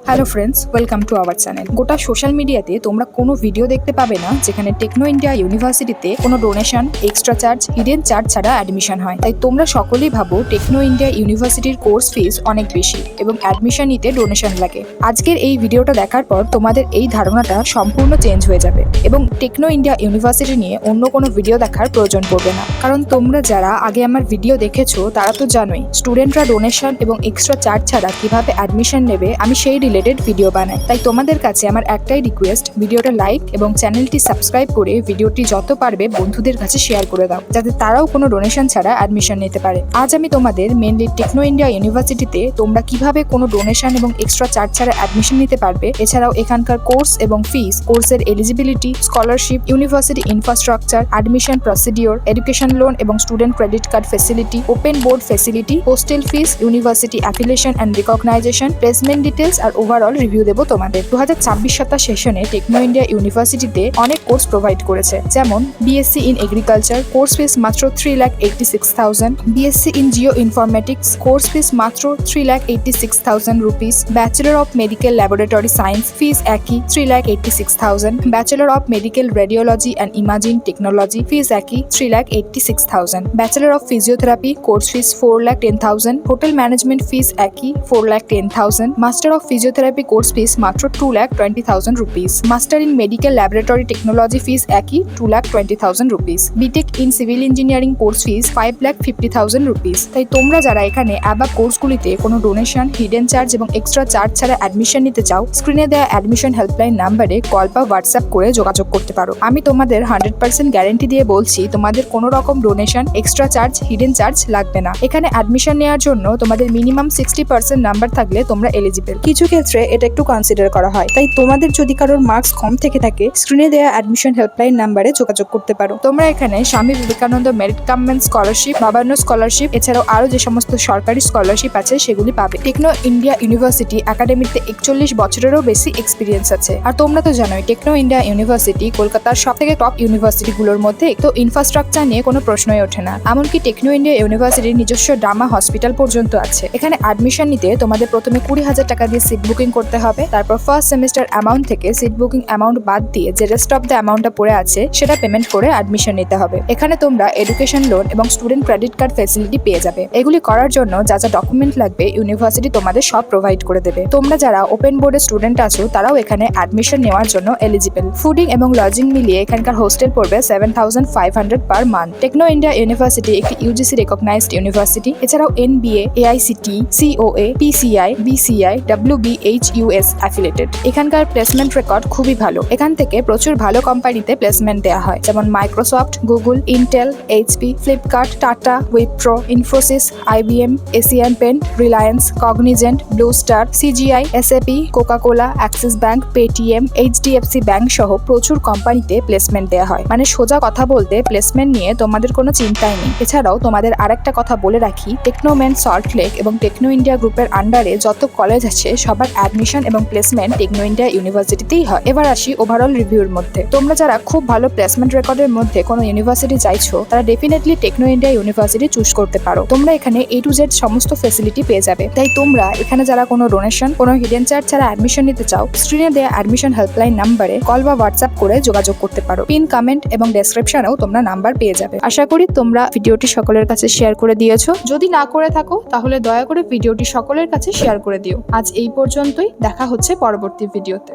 Hello friends, welcome to our channel. গোটা social মিডিয়াতে তোমরা কোনো ভিডিও দেখতে পাবে না যেখানে টেকনো ইন্ডিয়া ইউনিভার্সিটিতে কোনো donation, extra charge, hidden charge ছাড়া অ্যাডমিশন হয়। তাই তোমরা সকলেই ভাবো টেকনো ইন্ডিয়া ইউনিভার্সিটির কোর্স ফিস অনেক বেশি এবং অ্যাডমিশন নিতে ডোনেশন লাগে। আজকের এই ভিডিওটা দেখার পর তোমাদের এই ধারণাটা সম্পূর্ণ চেঞ্জ হয়ে যাবে এবং টেকনো ইন্ডিয়া ইউনিভার্সিটি নিয়ে অন্য কোনো ভিডিও দেখার প্রয়োজন পড়বে না। কারণ তোমরা যারা আগে আমার ভিডিও দেখেছো তারা তো জানোই স্টুডেন্টরা ডোনেশন এবং এক্সট্রা চার্জ ছাড়া কিভাবে অ্যাডমিশন নেবে আমি সেই রিলেটেড ভিডিও বানাই। তাই তোমাদের কাছে আমার একটাই রিকোয়েস্ট, ভিডিওটা লাইক এবং চ্যানেলটি সাবস্ক্রাইব করে ভিডিওটি যত পারবে বন্ধুদের কাছে শেয়ার করে দাও যাতে তারাও কোনো ডোনেশন ছাড়া অ্যাডমিশন নিতে পারে। আজ আমি তোমাদের মেনলি টেকনো ইন্ডিয়া ইউনিভার্সিটিতে তোমরা কিভাবে কোনো ডোনেশন এবং এক্সট্রা চার্জ ছাড়া অ্যাডমিশন নিতে পারবে, এছাড়াও এখানকার কোর্স এবং ফিস, কোর্সের eligibility, scholarship, university infrastructure, admission procedure, education loan এবং student credit card facility, open board facility, hostel fees, university affiliation and recognization, placement details আর ওভারঅল রিভিউ দেবো তোমাদের। 2026 সাতা সেশনে টেকনো ইন্ডিয়া ইউনিভার্সিটিতে অনেক কোর্স প্রোভাইড করেছে, যেমন BSc in agriculture, course fees মাত্র 3,86,000, BSc in geo informatics, course fees মাত্র 3,86,000 rupees, bachelor of medical laboratory science, fees একই 3,86,000, bachelor of medical radiology and imaging technology, fees একই 3,86,000, bachelor of physiotherapy, course fees 4,10,000, hotel management fees একই 4,10,000, master of physiotherapy course fees মাত্র 2,20,000 rupees, master in medical laboratory technology fees একই 2,20,000 rupees, BTech in civil engineering course fees 5,50,000 rupees. তাই তোমরা যারা এখানে above কোর্সগুলিতে কোনো ডোনেশন, হিডেন চার্জ এবং এক্সট্রা চার্জ ছাড়া অ্যাডমিশন নিতে চাও, স্ক্রিনে দেওয়া অ্যাডমিশন হেল্পলাইন নাম্বারে কল বা হোয়াটসঅ্যাপ করে যোগাযোগ করতে পারো। আমি তোমাদের 100% গ্যারেন্টি দিয়ে বলছি তোমাদের কোনো রকম donation, extra charge, hidden charge লাগবে না। এখানে অ্যাডমিশন নেওয়ার জন্য তোমাদের মিনিমাম 60% নাম্বার থাকলে তোমরা এলিজিবল। কিছু ক্ষেত্রে এটা একটু কনসিডার করা হয়, তাই তোমাদের যদি কারোর মার্কস কম থেকে থাকে স্ক্রিনে দেওয়া অ্যাডমিশন হেল্পলাইন নাম্বারে যোগাযোগ করতে পারো। তোমরা এখানে Swami Vivekananda merit কামমেন্ট scholarship, বাবান্ন scholarship, এছাড়াও আরো যে সমস্ত সরকারি স্কলারশিপ আছে সেগুলি পাবে। টেকনো ইন্ডিয়া ইউনিভার্সিটি একাডেমিতে 41 বছরেরও বেশি এক্সপিরিয়েন্স আছে। আর তোমরা তো জানোই টেকনো ইন্ডিয়া ইউনিভার্সিটি কলকাতার সব থেকে টপ ইউনিভার্সিটিগুলোর মধ্যে, তো ইনফ্রাস্ট্রাকচার নিয়ে কোনো প্রশ্নই ওঠে না। এমনকি টেকনো ইন্ডিয়া ইউনিভার্সিটির নিজস্ব ড্রামা হসপিটাল পর্যন্ত আছে। এখানে অ্যাডমিশন নিতে তোমাদের প্রথমে 20,000 টাকা দিয়ে সিট বুকিং করতে হবে। তারপর ফার্স্ট সেমিস্টার অ্যামাউন্ট থেকে সিট বুকিং অ্যামাউন্ট বাদ দিয়ে যে রেস্ট অফ দ্য অ্যামাউন্টটা পড়ে আছে সেটা পেমেন্ট করে অ্যাডমিশন নিতে হবে। এখানে তোমরা এডুকেশন লোন এবং স্টুডেন্ট ক্রেডিট কার্ড ফেসিলিটি পেয়ে যাবে। এগুলি করার জন্য যা যা ডকুমেন্ট লাগবে ইউনিভার্সিটি তোমাদের সব প্রোভাইড করে দেবে। তোমরা যারা ওপেন বোর্ডের স্টুডেন্ট আছো তারাও এখানে অ্যাডমিশন নেওয়ার জন্য এলিজিবল। ফুডিং এবং লজিং মিলিয়ে এখানকার হোস্টেল পড়বে 7,500 per month. Techno India University একটি ইউজিসি রেকগনাইজড ইউনিভার্সিটি, এছাড়াও NBA, AICTE, COA, PCI, BCI, WBHUS affiliated. এখানকার প্লেসমেন্ট রেকর্ড খুবই ভালো। এখান থেকে প্রচুর ভালো কোম্পানিতে প্লেসমেন্ট দেওয়া হয়, যেমন Microsoft, Google, Intel, HP, Flipkart, Tata, Wipro, Infosys, IBM, Asian Paint, Reliance, Cognizant, Blue Star, CGI, SAP, Coca-Cola, Axis Bank, Paytm, HDFC Bank সহ প্রচুর কোম্পানিতে প্লেসমেন্ট দেওয়া হয়। মানে সোজা কথা বলতে প্লেসমেন্ট নিয়ে তোমাদের কোনো চিন্তাই নেই। এছাড়াও তোমাদের আরেকটা কথা বলে রাখি, টেকনোমেন সল্ট লেক এবং টেকনো ইন্ডিয়া গ্রুপের আন্ডারে যত কলেজ আছে সবার অ্যাডমিশন এবং প্লেসমেন্ট টেকনো ইন্ডিয়া ইউনিভার্সিটিতেই হয়। এবার আসি ওভারঅল রিভিউর মধ্যে। তোমরা যারা খুব ভালো প্লেসমেন্ট রেকর্ডের মধ্যে কোনো ইউনিভার্সিটি চাইছো তারা definitely Techno India University choose করতে পারো। তোমরা এখানে A to Z সমস্ত ফেসিলিটি পেয়ে যাবে। তাই তোমরা এখানে যারা কোনো ডোনেশন, কোনো হিডেন চার্জ ছাড়া অ্যাডমিশন নিতে চাও স্ক্রিনে দেওয়া অ্যাডমিশন হেল্পলাইন নাম্বারে কল বা হোয়াটসঅ্যাপ করে যোগাযোগ করতে পারো। পিন কমেন্ট এবং ডেসক্রিপশনেও তোমরা নাম্বার পেয়ে যাবে। আশা করি তোমরা ভিডিওটি সকলের কাছে শেয়ার করে দিয়েছো। যদি না করে থাকো তাহলে দয়া করে ভিডিওটি সকলের কাছে শেয়ার করে দিও। আজ এই পর্যন্তই, দেখা হচ্ছে পরবর্তী ভিডিওতে।